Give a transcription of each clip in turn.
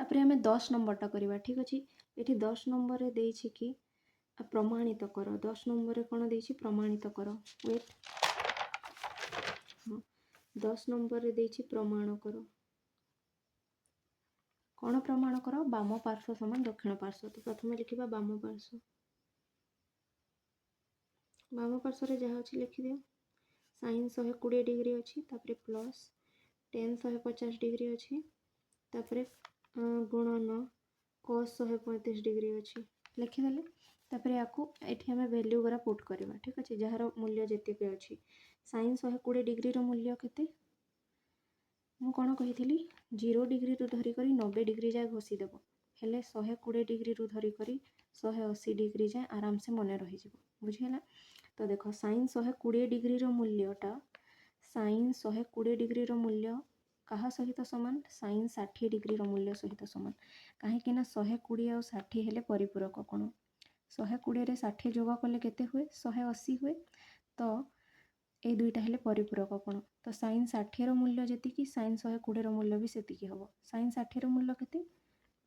तापरे आमे 10 नंबरटा करवा ठीक अच्छे। ये 10 नंबर रे देछि कि प्रमाणित कर 10 नंबर रे कौन देछि प्रमाणित कर वेट हाँ 10 नंबर रे देछि प्रमाण कर कौन प्रमाण कर बाम पार्श्व समान दक्षिण पार्श्व। तो प्रथम लिखा बाम पार्श्व जहाँ अच्छी लिखिदियो साइन 120 डिग्री अच्छी तापरे प्लस टेन 150 डिग्री अच्छी तापरे गुणन कस 135 डिग्री अच्छी लिखिदेले। तापरे याकू एठी हमें वैल्यू गुरा पुट करवा ठीक अच्छे जार मूल्य जीत अच्छी साइन 120 डिग्री रो मूल्य केते मु कौन कही 0 डिग्री रु धरिक 90 डिग्री जाए घोषीदेव हेले 120 डिग्री रु धरिक 180 डिग्री जाए आराम से मन रही बुझीगला। तो देख साइन 120 डिग्री रो मूल्यटा साइन 120 डिग्री रो मूल्य कहा सहित समान साइन 60 डिग्री रो मूल्य सहित समान कहीं 120 और 60 हेले परिपूरक कोण 120 रे 60 जोग कले केते हुए 180 हुए। तो ये दुईटा हेले परिपूरक कोण तो साइन 60 रो मूल्य जेतिकी साइन 120 रो मूल्य भी सेतिकी हबो साइन 60 रो मूल्य केते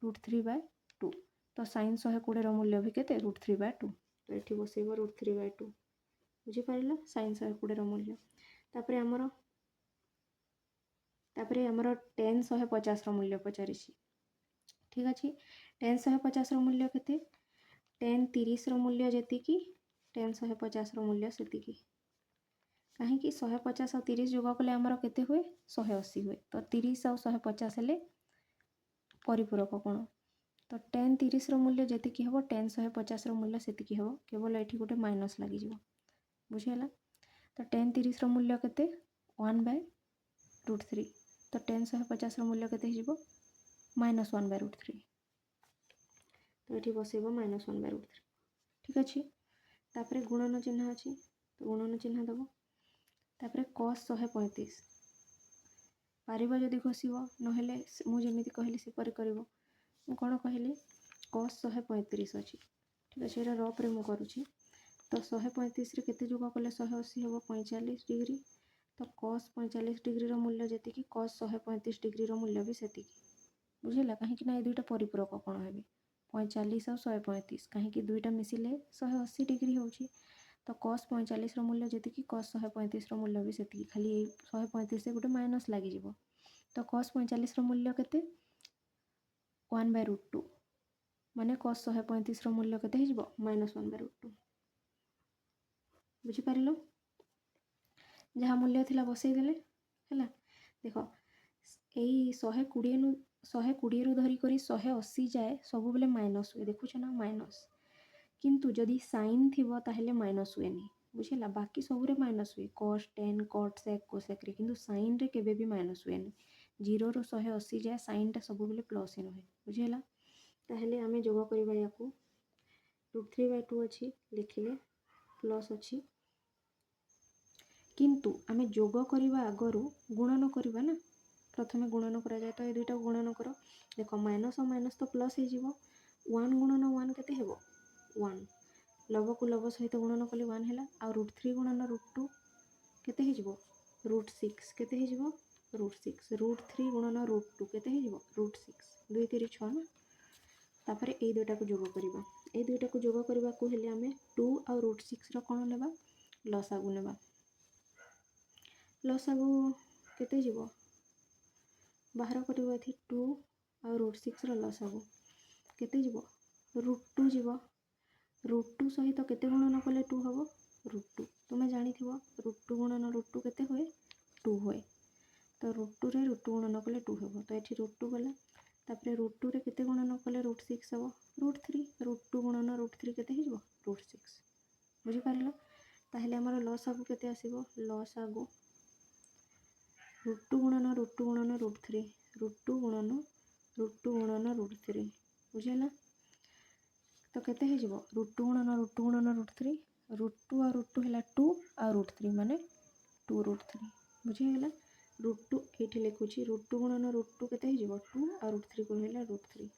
√3/2 तो साइन 120 रो मूल्य भी केते √3/2 तो एठी बसेबो √3/2 बुझी पारिलो साइन 120 रो मूल्य। तापरे हमर टेन 150 रो मूल्य पचारिछि ठीक अछि टेन 150 रो मूल्य केते टेन 30 रो मूल्य जेतिकी टेन 150 रो मूल्य सेतिकी कहीं 150 और 30 जोग कले आमर केते हुए 180 हुए तो 30 और 150 हेले परिपूरक कोण तो टेन 30 रो मूल्य जेतिकी हबो टेन 150 रो मूल्य सेतिकी हबो केवल एठी गोटे माइनस लागि जिवो बुझिला। तो टेन 30 रो मूल्य केते 1/√3 तो टेन 150 रो मूल्य केते हिजबो -1/√3 तो एठी बसेबो -1/√3 ठीक अछि। तापरे गुणन चिन्ह अछि तो गुणन चिन्ह दबो तापरे cos 135 पारिबा जदि घोषिबो नहेले मु जेमिति कहली सेपरि करिवो मु कोन कहली cos 135 अछि ठीक अछि एरा रफ रे मु करूछि तो 135 रे केते जोग कले 180 हबो 45 डिग्री तो cos 45 डिग्री रो मूल्य जेतिकी cos 135 डिग्री रो मूल्य भी सेतिकी बुझिला कहीं कि ना ए दुईटा परिपूरक कोण हेबे 45 और 135 कहीं कि दुईटा मिसिले 180 डिग्री होउछि तो cos 45 रो मूल्य जेतिकी cos 135 रो मूल्य भी सेतिकी खाली 135 से गोटे माइनस लागि जिवो तो cos 45 रो मूल्य केते 1/√2 माने cos 135 रो मूल्य केते हिजबो -1/√2 बुझी पारिलो जहाँ मूल्य थिला बसई देले हैला। देखो एई 120 रु धरी करी 180 जाए सब बेले माइनस हुए देखुछ ना माइनस किंतु जदि साइन थिबो ताहेले माइनस हुएनी बुझिला बाकी सबुरे माइनस हुए cos 10 cot sec cosec रे किंतु साइन रे केबे भी माइनस हुएनी 0 रु 180 जाए साइन टा सब बेले प्लस ही रहे बुझिला। ताहेले आमे जोग करबा याकू √3/2 अछि लिखिले प्लस अछि किंतु आमे जोग करबा आगरु गुणन करबा ना प्रथमे गुणन करा जाए तो ए दुईटा गुणन करो देखो माइनस और माइनस तो प्लस हो जिवो 1 गुणन 1 केते हेबो 1 लव को लव सहित गुणन कले 1 हैला आ √3 गुणन √2 केते हे जिवो √6 केते हे जिवो √6 √3 गुणन √2 केते हे जिवो √6 2 3 6 ना तापरे ए दुईटा को जोग करबा ए दुईटा को जोग करबा को हेले आमे 2 और √6 रो कोन लेबा लसागु नेबा लसागु केते जिवो बाहर करबो एथि 2 और √6 रो लसागु केते जिवो √2 जिवो √2 सहित केते गुणन कले 2 हबो √2 तुमे जानि थिबो √2 गुणन √2 केते होए 2 होए तो √2 रे √2 गुणन कले 2 हबो तो एठी √2 गला तापरे √2 रे केते गुणन कले √6 हबो √3 √2 गुणन √3 केते हिजबो √6 बुझी पारिलो। ताहेले हमर लसागु केते आसीबो लसागु √2 गुणन √2 गुणन √3 √2 गुणन √2 गुणन √3 बुझिला तो केते हे जिवो √2 गुणन √2 गुणन √3 √2 और √2 हैला 2 और √3 माने 2 √3 बुझिगला √2 एठी लिखुची √2 गुणन √2 केते हे जिवो 2 और √3 को हैला √3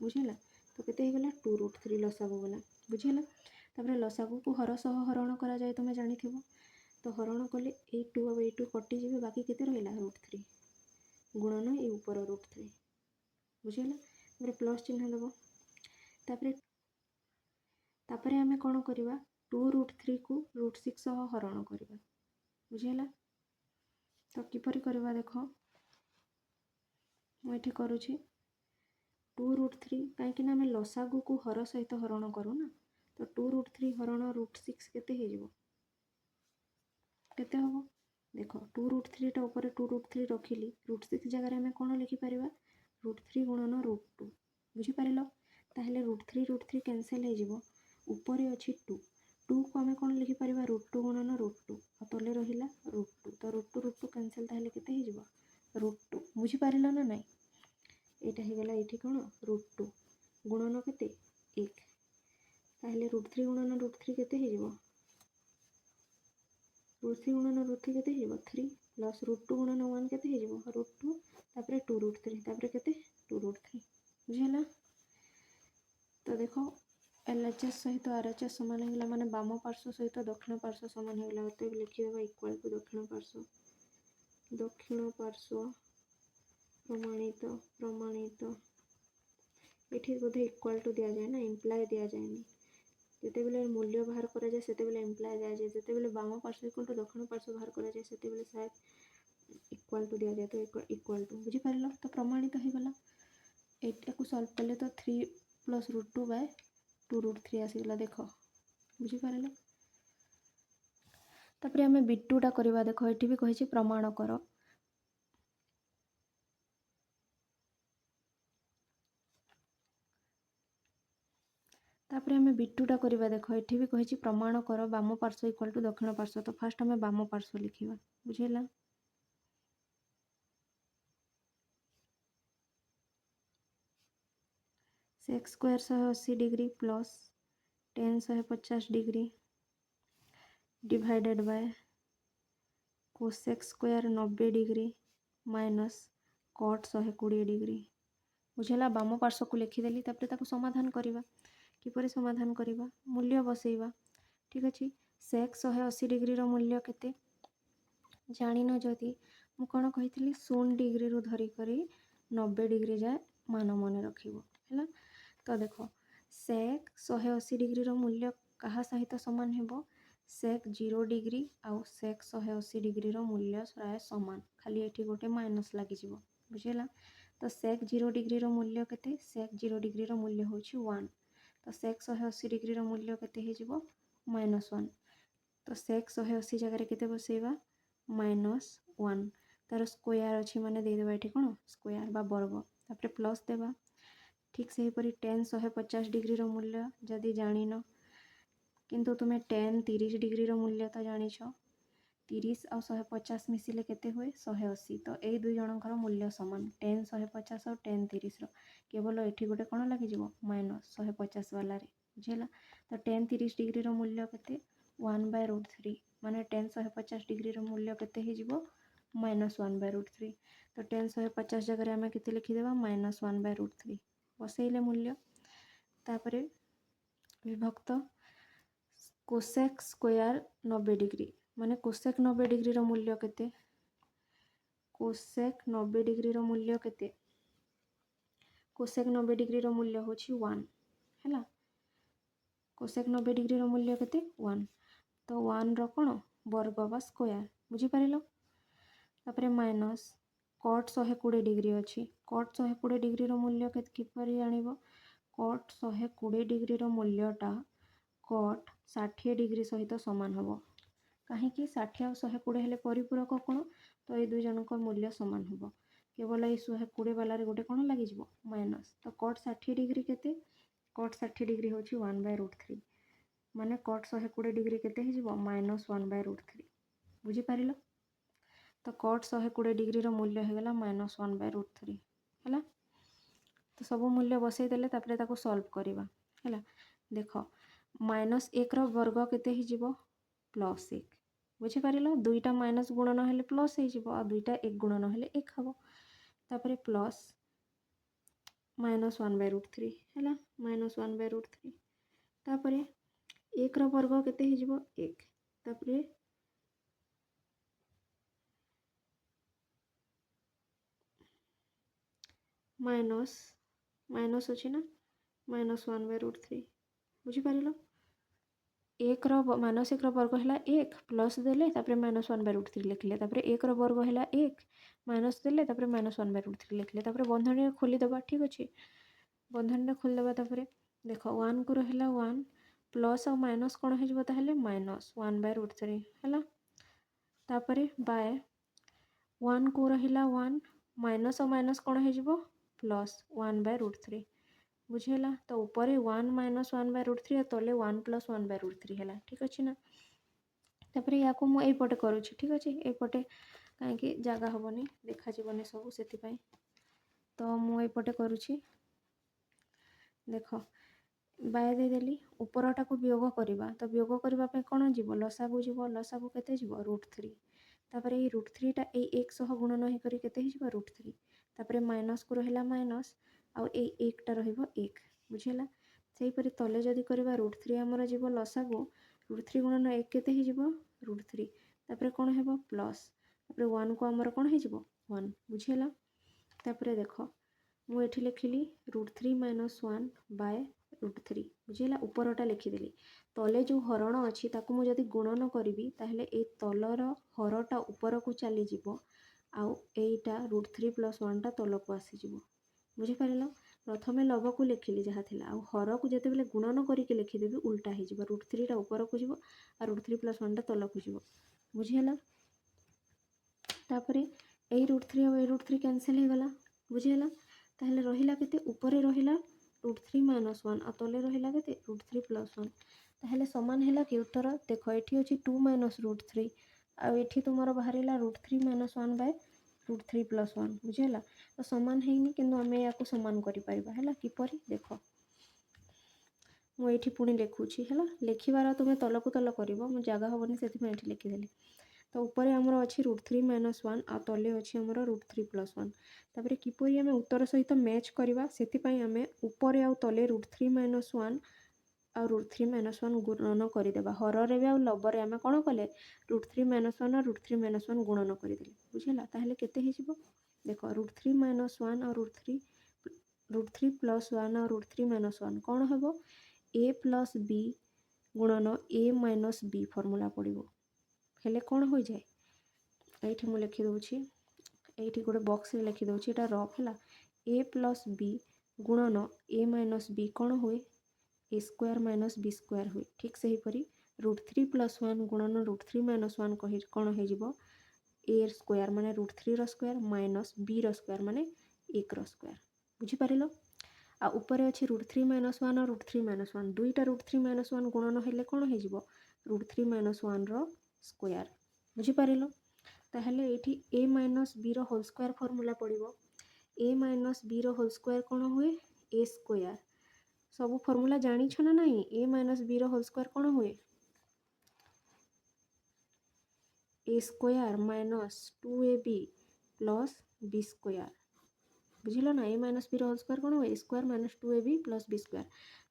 बुझिला तो केते हे गला 2 √3 लसागु गला बुझिला। तापरे लसागु को हर सह हरण करा जाए तुमे जानि थिबो तो हरण कले ए 2 और ए 2 कटि जिवे बाकी केते रहिला √3 गुणन ए ऊपर √3 बुझिला प्लस चिन्ह देव तापरे आमे कौन करवा 2√3 को √6 सह हरण करवा बुझीगला। तो किपरि करवा देख मुझे करुँची 2√3 कहीं आम लसागु को हर सहित हरण करूना तो 2√3 हरण √6 केते हम देख 2√3 टा ऊपर 2√3 रखिली √6 जगह आम कौन लिखिपर √3 गुणन √2 बुझीपार ताहले √3 कैनसल हो ऊपर अच्छी 2 को आम कौन लिखिपर √2 गुणन √2 और तले रहा √2 तो √2 कैनसल ताहले केते √2 बुझीपार ना नाई यहाँ होगला ये कौन √2 गुणन केते 1 ताहले √3 गुणन √3 केते √3 गुणन √3 केते 3 प्लस √2 गुणन 1 केते √2 तापरे 2√3 तापरे केते 2√3 बुझीगला। तो देखो LHS सहित RHS समान होगा माने बाम पार्श्व सहित दक्षिण पार्श्व समान होगा अतएव लिखिदेवा इक्वल टू दक्षिण पार्श्व प्रमाणित ये बोधे इक्वल टू दि जाए ना इम्प्लाय दि जाए जिते बेले मूल्य बाहर करा जाए सेते बेले इम्प्लाय दिया जाए जिते बेले बाम पार्श्व इक्वल टू दक्षिण पार्श्व बाहर करा जाए सेते बेले शायद इक्वल टू दि जाए तो इक्वल टू बुझीपार तो प्रमाणित होगला एटा को सॉल्व कले तो 3 + √2/2√3 आसीगला देख बुझीपार तापर आम B2टा करवा देख ये भी कही प्रमाण कर तापर आम B2टा करवा देख ये भी कही प्रमाण कर बाम पार्श्व इक्वल टू दक्षिण पार्श्व तो फास्ट आम बाम पार्श्व लिखा बुझेगा sec square 180 degree plus tan 150 degree divided by cosec square 90 degree minus cot 120 degree बुझेगा बाम पार्श्व को लिखिदेली तापर समाधान करवा किपरि समाधान करवा मूल्य बसैवा ठीक अच्छे सेक्स 180 डिग्री मूल्य केते जानिन जदि मु कौन कही 0 डिग्री रु धरिक 90 डिग्री जाए मान मन रखिबो है तो देख सेक 180 डिग्री मूल्य कहा सहित सामान हेबो सेक 0 डिग्री आउ सेक 180 डिग्री मूल्य प्राय सामान खाली ये गोटे माइनस लगी बुझेगा। तो सेक 0 डिग्री मूल्य केते सेक 0 डिग्री मूल्य हूँ 1 तो सेक 180 डिग्री मूल्य केते -1 तो सेक 180 जगह केते बसैवा -1 तार स्क्वायर अच्छी माने देदेबा ये कौन स्क्वायर बा वर्ग तापर प्लस देवा ठीक से हीपरी tan 150 डिग्री मूल्य जदि जानिन किंतु तुम्हें tan 30 डिग्री मूल्य तो जानिछ 30 और 150 मिसिले केते हुए 180 तो यही दुई जनकर मूल्य सामान tan 150 और tan 30 केवल ये गोटे कौन लगे -150 वाला बुझेगा। तो tan 30 डिग्री मूल्य केते 1/√3 माने tan 150 डिग्री मूल्य केते -1/√3 तो tan 150 जगह आम के लिखिदेवा -1/√3 बसैले मूल्य तापरे विभक्त कोसेक स्क्वायर 90 डिग्री माने कोसेक 90 डिग्री मूल्य केते कोसेक 90 डिग्री मूल्य केते कोसेक 90 डिग्री मूल्य हूँ 1 है कोसेक 90 डिग्री मूल्य केते 1 तो 1 कौन वर्ग बा स्क्वायर बुझीपार तापरे माइनस कट 120 डिग्री अच्छी कट 120 डिग्री मूल्य किपर जान कट 120 डिग्री मूल्यटा कट 60 डिग्री सहित सामान हम कहीं 60 और 120 हेले परिपूरक कौन तो ये दुई जनक मूल्य सामान हम केवल ये 120 वाले गोटे कौन लगे माइनस तो कट 60 डिग्री केते कट 60 डिग्री हूँ 1/√3 माने कट 120 डिग्री केते -1/√3 बुझीपार तो कट 120 डिग्री मूल्य होगा -1/√3 है तो सब मूल्य बसई देले तापरे ताको सॉल्व करवा है देख -1 वर्ग केते +1 बुझीपार दुईटा माइनस गुणन हेले प्लस हो दुईटा 1 गुणन हेले 1 हम तापरे प्लस -1/√3 है -1/√3 तापरे 1 वर्ग केते 1 तापरे माइनस माइनस अच्छी ना -1/√3 बुझीपार एक माइनस 1 वर्ग है 1 प्लस देले -1/√3 लिखले एक वर्ग है 1 माइनस देले -1/√3 लिखले बंधन खोलीदेवा ठीक अच्छे बंधन खोलीदेवा देख 1 को रहा 1 प्लस और माइनस कौन हो -1/√3 है तापर बाय 1 को रहा 1 माइनस और माइनस कौन हो +1/√3 बुझीगला तो ऊपर 1 - 1/√3 तले 1 + 1/√3 है ठीक अच्छे ना तापर या मुझे करुँच ठीक अच्छे यपटे कहीं जगह हेनी देखाजनी सब से तो मुझे करुँची देख बाय देदेली उपरटा को वियोग करवा तो वियोग करने कौन जीव लसागु जीव लसागु के √3 तापर ये √3 टा एक सह गुणन होकर √3 तापर माइनस को रहा माइनस आउ एक टा एक बुझीगला सेहीपरि तले जदि करवा √3 आमर जीव लसागु √3 गुणन 1 केते √3 तापर कौन है प्लस तापर 1 को आमर कौन हो 1 बुझीगला तापर देख मुझे लिखिली √3 - 1/√3 बुझीगला उपरटा लिखिदेली तले जो हरण अच्छी मुझे गुणन करी ताहले ए तलर हरटा ऊपर को चलीज आउ एटा √3 + 1 टा तल को आसीज बुझीपार प्रथम लव को लिखिली जहाँ थी आ हर को जिते बेले गुणन करके लिखिदेवी उल्टा हो √3 टा ऊपर को जीव आ √3 + 1 टा तल को जीव बुझीगला तापर यही √3 और √3 कैनसल हो गला बुझीगला ताहले रहिला केते ऊपर रहिला √3 - 1 आ तले रहिला केते √3 + 1 ताहले समान हैला कि उत्तर देख एठी अछि 2 - √3 आ एठी तुमर बाहरिला √3 - 1/√3 + 1 बुझीगला तो समान हैनी किंतु आमे या को समान करि परिबा हैला किपरि देख मुझे पुणी लिखुची है लिखबार तुम्हें तल को तल कर जगह हेनी से लिखिदेली तो ऊपर आमर अच्छी √3 - 1 आ तले अच्छी आमर √3 + 1 तापर किपरि आमे उत्तर सहित मैच करवा से आमे ऊपर आउ तले √3 - 1 आ √3 - 1 गुणन करदेवा हर भी आ लबर आम कौन कले √3 - 1 आ √3 - 1 गुणन करदे बुझीगला ताहले केते हो देख √3 - 1 आ √3 + 1 आ √3 - 1 कौन हम a + b गुणन a - b फर्मूला पड़ो हेले कौन हो जाए ये मुझे लिखिदे ये गोटे बॉक्स रे लिखिदे यहाँ रफ है a + b गुणन a - b कौन हुए a² - b² हुए ठीक से हीपरी √3 + 1 गुणन √3 - 1 कौन हो a² माने √3 माइनस b² माने 1² बुझीपार आ ऊपर अच्छे √3 - 1 और √3 - 1 दुईटा √3 - 1 गुणन हेले कौन हो √3 - 1 रो स्क्वायर बुझीपार ताहले ये a - b रो होल स्क्वायर फॉर्मूला पड़ो a - b रो होल स्क्वायर कौन हुए a² सब फॉर्मूला जानी छ ना नहीं a - b रो होल स्क्वायर कौन हुए a² - 2ab + b² बुझिल ना a - b रो होल स्क्वायर कौन हुए a² - 2ab + b²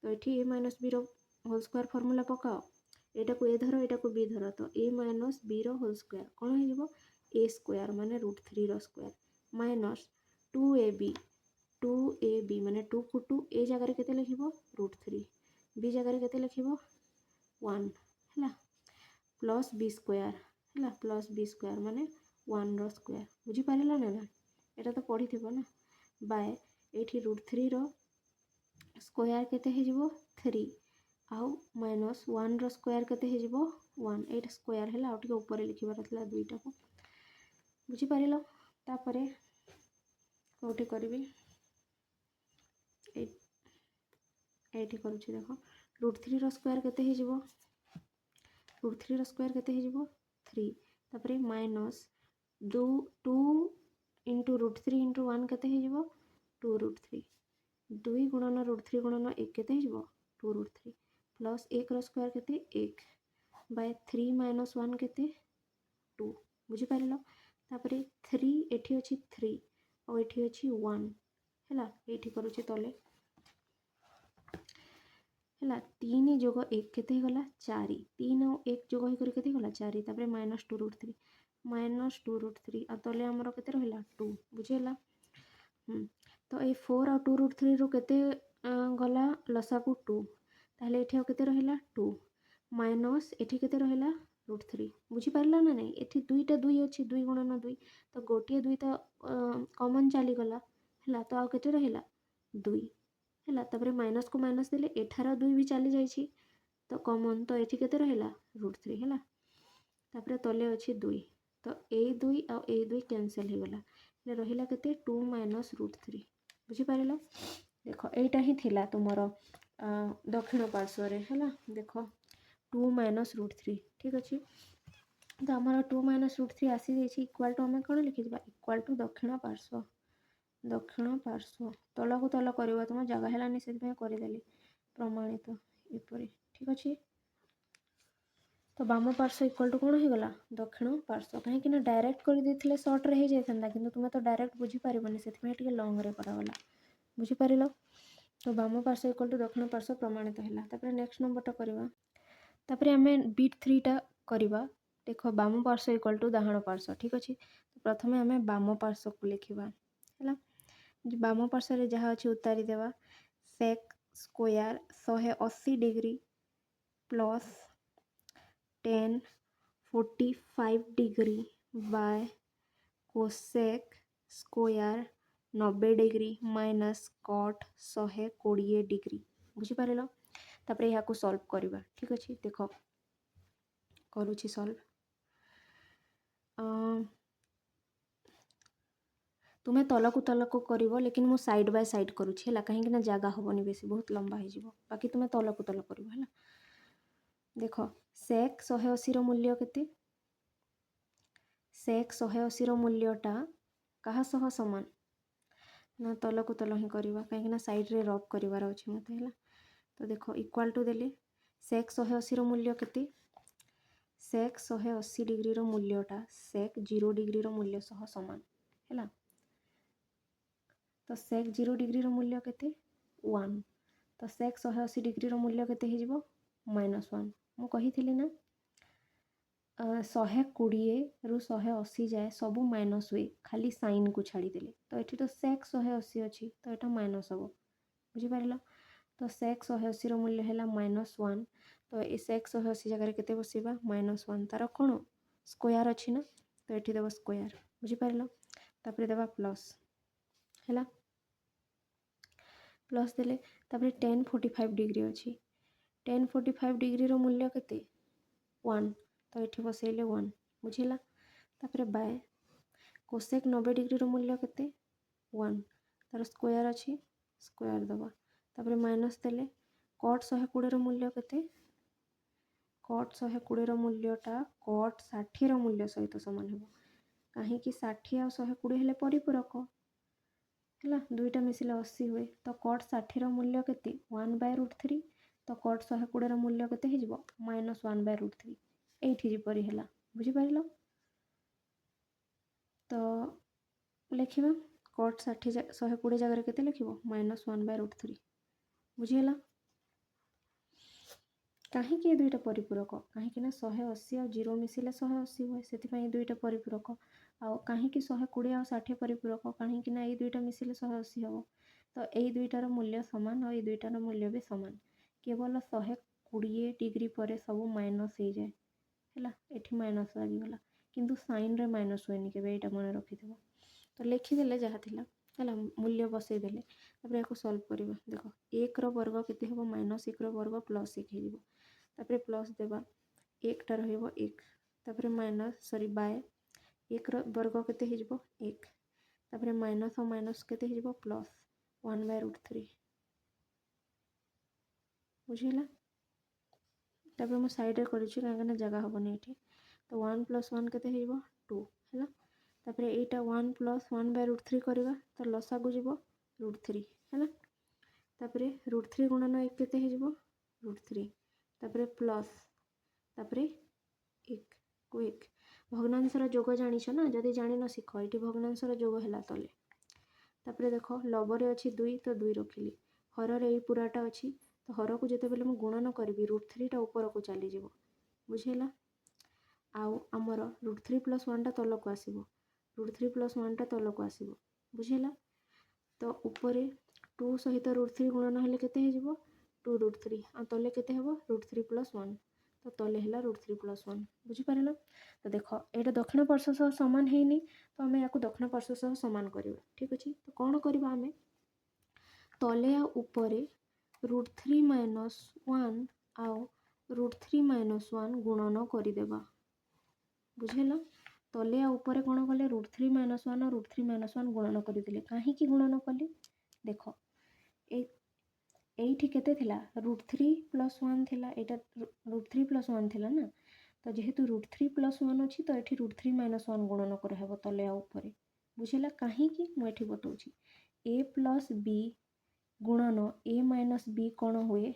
तो ये a - b रो होल स्क्वायर फॉर्मूला पकाओ एटा को a धर एटा को b धर तो a - b रो होल स्क्वायर कौन हो a² माने √3 रो स्क्वायर माइनस 2ab माने 2 को 2 ए जगह केते लिखिबो √3 b जगह केते लिखिबो 1 हैला प्लस b² हैला प्लस b² माने 1 रो स्क्वायर बुझी पारिला ना एटा तो पढ़ी थिबो ना बाय एठी √3 रो स्क्वायर केते हे जिवो 3 आउ माइनस 1 रो स्क्वायर केते हे जिवो 1 एटा स्क्वायर हैला आ टिके ऊपर लिखिबार थला दुईटा को बुझी पारिलो तापरे कोठी करबी एठी करूची देखो √3 रो स्क्वायर केते हे जिवो √3 रो स्क्वायर केते हे जिवो 3 तापरे माइनस 2 * √3 * 1 केते हे जिवो 2 √3 2 गुणन √3 गुणन 1 केते हे जिवो 2 √3 प्लस 1 रो स्क्वायर केते 1 बाय 3 - 1 केते 2 बुझी पारिलो तापरे 3 एठी अछि 3 और एठी अछि 1 हैला एठी करूची तले हैला 3 जोग 1 केते गला 4 3 और 1 जोग होई केते गला 4 तापरे -2 √3 आ तले हमर केते रहला 2 बुझेला तो ये 4 और 2 √3 ରୁ କେତେ ଗଲା ଲସାକୁ 2, ତାହେଲେ ଏଠି ଆଉ କେତେ ରହିଲା 2 ମାଇନସ୍ ଏଠି କେତେ ରହିଲା √3। ବୁଝିପାରିଲା ନା ନାହିଁ? ଏଠି ଦୁଇଟା 2 ଅଛି, 2 ଗୁଣନ 2, ତ ଗୋଟିଏ 2 ତ କମନ୍ ଚାଲିଗଲା ହେଲା, ତ ଆଉ କେତେ ରହିଲା 2 ହେଲା। ତାପରେ ମାଇନସ୍କୁ ମାଇନସ୍ ଦେଲେ ଏଠାର 2 ବି ଚାଲି ଯାଇଛି ତ କମନ୍, ତ ଏଠି କେତେ ରହିଲା √3 ହେଲା। ତାପରେ ତଲେ ଅଛି 2, ତ ଏଇ 2 ଆଉ ଏଇ 2 କ୍ୟାନସେଲ୍ ହେଇଗଲା, ହେଲେ ରହିଲା କେତେ 2 ମାଇନସ୍ √3। ବୁଝିପାରିଲ? ଦେଖ ଏଇଟା ହିଁ ଥିଲା ତୁମର ଦକ୍ଷିଣ ପାର୍ଶ୍ୱରେ ହେଲା। ଦେଖ 2 ମାଇନସ୍ √3 ଠିକ୍ ଅଛି। ତ ଆମର 2 ମାଇନସ୍ √3 ଆସିଯାଇଛି, ଇକ୍ୱାଲ୍ ଟୁ ଆମେ କ'ଣ ଲେଖିଯିବା ଇକ୍ୱାଲ୍ ଟୁ ଦକ୍ଷିଣ ପାର୍ଶ୍ୱ। ଦକ୍ଷିଣ ପାର୍ଶ୍ୱ ତଳକୁ ତଳ କରିବ, ତୁମ ଜାଗା ହେଲାନି ସେଥିପାଇଁ କରିଦେଲି ପ୍ରମାଣିତ ଏପରି ଠିକ୍ ଅଛି। ତ ବାମ ପାର୍ଶ୍ୱ ଇକ୍ୱାଲ୍ ଟୁ କ'ଣ ହେଇଗଲା ଦକ୍ଷିଣ ପାର୍ଶ୍ୱ। କାହିଁକି ନା ଡାଇରେକ୍ଟ କରିଦେଇଥିଲେ ସର୍ଟରେ ହେଇଯାଇଥାନ୍ତା, କିନ୍ତୁ ତୁମେ ତ ଡାଇରେକ୍ଟ ବୁଝିପାରିବନି, ସେଥିପାଇଁ ଟିକେ ଲଙ୍ଗରେ କରାଗଲା। ବୁଝିପାରିଲ? ତ ବାମ ପାର୍ଶ୍ୱ ଇକ୍ୱାଲ୍ ଟୁ ଦକ୍ଷିଣ ପାର୍ଶ୍ୱ ପ୍ରମାଣିତ ହେଲା। ତାପରେ ନେକ୍ସଟ ନମ୍ବରଟା କରିବା। ତାପରେ ଆମେ ବିଟ୍ 3ଟା କରିବା। ଦେଖ ବାମ ପାର୍ଶ୍ୱ ଇକ୍ୱାଲ୍ ଟୁ ଡାହାଣ ପାର୍ଶ୍ୱ ଠିକ୍ ଅଛି। ପ୍ରଥମେ ଆମେ ବାମ ପାର୍ଶ୍ୱକୁ ଲେଖିବା ହେଲା। ବାମ ପାର୍ଶ୍ୱରେ ଯାହା ଅଛି ଉତାରି ଦେବା। Sec square 180 degree plus tan 45 degree by cosec square 90 degree minus cot 120 degree. बुझिपार? तापर यहाँ सॉल्व करवा ठीक अच्छे। देख करुँची सॉल्व। तुम्हें तलकू तलकू कर, लेकिन मु साइड बाय साइड करुँची है कहीं जगह हेनी बेसी बहुत लंबा हो, बाकी तुम्हें तलकू तल कर। देख सेक 180 मूल्य केते? सेक 180 मूल्यटा कहा सह समान ना तलकू तल ही करवा, कहीं साइड रे रब करार अच्छे मत है। तो देख इक्वाल टू देले सेक 180 मूल्य केते? सेक 180 डिग्री रो मूल्यटा सेक 0 डिग्री रो मूल्य सह समान है। तो सेक 0 डिग्री रो मूल्य केते 1, तो सेक 180 डिग्री रो मूल्य केते हो जिवो -1। मु कही थी ना 120 रु 180 जाए सबू माइनस हुए, खाली साइन को छाड़ीदेले। तो ये तो सेक 180 अच्छी, तो यहाँ माइनस हम। बुझिपार? तो सेक 180 रो मूल्य है -1, तो ये सेक 180 जगह केते बसवा -1, तार कौन स्क्वायर अच्छी ना, तो ये देव स्क्वायर। बुझिपार? तापर देवा प्लस है, प्लस देले तापर tan 45 डिग्री अच्छी। tan 45 डिग्री रो मूल्य केते 1, तो ये बसैले 1। बुझेगा? तापर बाय कोसेक 90 डिग्री रो मूल्य केते 1, तार स्क्वायर अच्छी स्क्वायर दबा। तापर माइनस देले कट 120 रो मूल्य केते? कट 120 रो मूल्यटा कट 60 रो मूल्य सहित सामान हो, कहीं 60 और 120 हेले परिपूरक है, दुईटा मिसिले 80 हुए। तो कट 60 रो मूल्य केते 1/√3, तो कट 120 रो मूल्य केते हो जिवो -1/√3 एठी जिपरि हैला। बुझिपारिलो? तो लिखिबा कट 60 120 जगह केते लिखिबो -1/√3। बुझिहेला? कहीं ये दुईटा परिपूरक, कहीं 180 और 0 मिसिले 180 हुए, से दुईटा परिपूरक। आउ कहीं 120 और 60 परिपूरक, कहीं ये दुईटा मिसिले 180 हम। तो यही दुईटार मूल्य सामान और ये दुईटार मूल्य भी सामान, केवल 120 डिग्री पर सब माइनस हो जाए है, ये माइनस लगिगला, किंतु साइन रे माइनस हुए के यहाँ मन रखिथ। तो लिखिदेले जहाँ थिला है, मूल्य बसईदेले तापर या सॉल्व करवा। देख 1 रो वर्ग केते हम -1 रो वर्ग +1 हो, तापर प्लस देवा 1 टा रहिबो 1, तापर माइनस सॉरी बाय 1 रो वर्ग केते हो जिवो 1, तापर माइनस और माइनस केते हो जिवो प्लस 1/√3। बुझिला? तापर मु साइड रे करिछि कहीं जगह हेनी ये। तो 1 + 1 केते हो जिवो 2 है। तापर एटा 1 + 1/√3 करवा, तो लसागु जिवो √3 है। तापर √3 गुणन 1 केते हो जिवो √3, तापर प्लस तापर 1 को 1 भग्नांशर जोग जानिछ ना, जदि जानि न शिख ये भग्नांशर जोग है तले। तापर देख लबरे अच्छी 2, तो 2 रखिली, हर ये पूराटा अच्छी, तो हर को जिते बेले गुणन करी √3 टा ऊपर को चली जीवो। बुझेला? आउ आमर √3 + 1 टा तल को आसीबो, √3 + 1 टा तल को आसीबो। बुझेला? तो ऊपर 2 सहित √3 गुणन हेले केते हे जिवो 2 √3 आ तले केते हेबो √3 + 1 तो तले हेला √3 + 1 बुझी पारिलो। तो देखो एटा दक्षिण पार्श्व सह समान हेनी तो आमे याको दक्षिण पार्श्व सह समान करबा ठीक अछि। तो कोन करबा आमे तले आ ऊपर √3 - 1 आ √3 - 1 गुणन करिदेबा बुझेला। तले आ ऊपर कोन कले √3 - 1 और √3 - 1 गुणन करिदेले काहे कि गुणन कले देखो एठी केते थिला √3 + 1 थिला एटा √3 + 1 थिला ना तो जेहेतु √3 + 1 अछि तो एठी √3 - 1 गुणन करहबो तले आ ऊपर बुझेला काहे कि म एठी बतौछि a + b गुणन a - b कोन हुए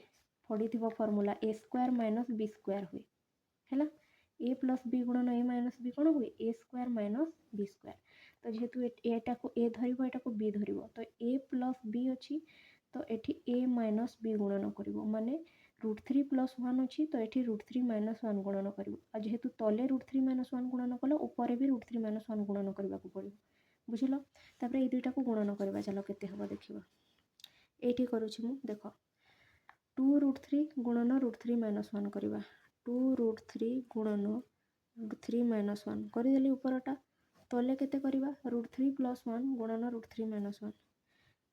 पढिथिबो फार्मूला a² - b² हुए हैला a + b गुणन a - b कोन हुए a² - b² तो जेहेतु एटा को a धरिबो एटा को b धरिबो तो a + b अछि तो एठी a - b गुणन करिवो माने √3 + 1 अछि तो एठी √3 - 1 गुणन करिवो आ जेहेतु तले √3 - 1 गुणन कलो ऊपर भी √3 - 1 गुणन करबा को पड़िवो बुझिलो। तापर ए दुईटा को गुणन करबा चलो केते हबो देखिबो एठी करूछि मु देखो 2 √3 गुणन √3 - 1 करबा 2 √3 गुणन √3 - 1 करि देली ऊपरटा तले केते करबा √3 + 1 गुणन √3 - 1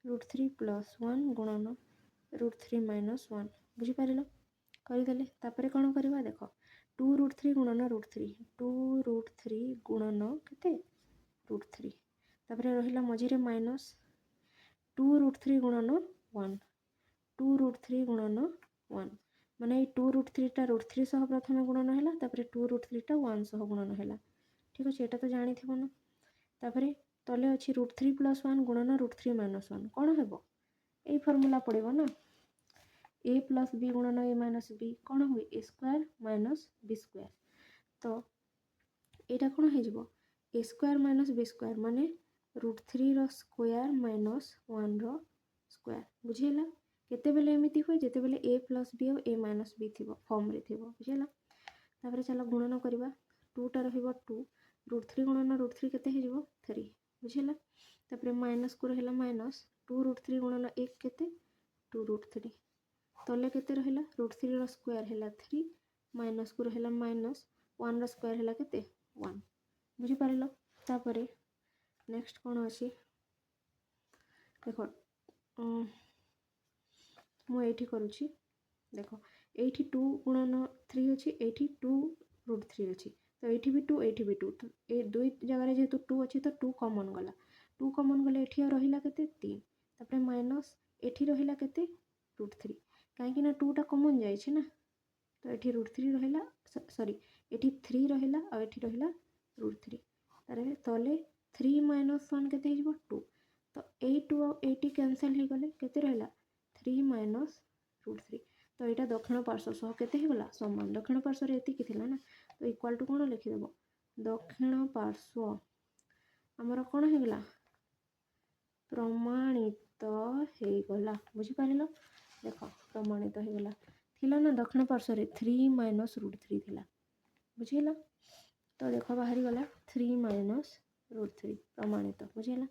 √3 + 1 गुणन √3 - 1 बुझी पारिलो करि देले तापर कोन करबा देखो 2 √3 गुणन √3 2 √3 गुणन केते √3 तापर रहिला मझिरे माइनस 2 √3 गुणन 1 2 √3 गुणन 1 माने 2 √3 टा √3 सह प्रथम गुणन हैला तापर 2 √3 टा 1 सह गुणन हैला ठीक अछि एटा तो जानि थिबो न। तापर तले अछि √3 + 1 गुणन √3 - 1 कोन हेबो एई फार्मूला पडिबो ना a + b गुणन a - b कोन हुए a² - b² तो एटा कोन हे जिवो a² - b² माने √3 रो स्क्वायर - 1 रो स्क्वायर बुझिला केते बेले एमिति हुए जेते बेले a + b और a - b थिबो फॉर्म रे थिबो बुझिला। तापर चलो गुणन करबा 2 टा रहिबो 2 √3 गुणन √3 केते हे जिवो 3 बुझिला। तापर माइनस को रहला माइनस 2 √3 गुणन 1 केते 2 √3 तले केते रहला √3 रो स्क्वायर हैला 3 माइनस को रहला माइनस 1 रो स्क्वायर हैला केते 1 बुझी पारिलो। तापर नेक्स्ट कोन अछि देखो मु एठी करूछि देखो एठी 2 गुणन 3 अछि एठी 2 √3 अछि तो एठी भी 2 एठी भी 2 तो ए दुई जगह रे जेतु 2 अछि तो 2 कॉमन गला 2 कॉमन गले एठी रहिला केते 3 तापर माइनस एठी रहिला केते √3 काहे कि ना 2 टा कॉमन जाय छै ना तो एठी √3 रहिला सॉरी एठी 3 रहिला आ एठी रहिला √3 तारे तले 3 - 1 केते हिजबो 2 तो 2 और 80 कैंसिल हे गले केते रहला 3 - √3 तो एटा दक्षिण पार्श्व सह केते हे गला समान दक्षिण पार्श्व रे एति किथिला ना तो इक्वल टू कोन लिखि देबो दक्षिण पार्श्व हमर कोन हे गला प्रमाणित हे गला बुझी पारिलो देखो प्रमाणित हे गला थिला ना दक्षिण पार्श्व रे 3 - √3 थिला बुझिला। तो देखो बाहरी गला 3 - √3 प्रमाणित बुझिला।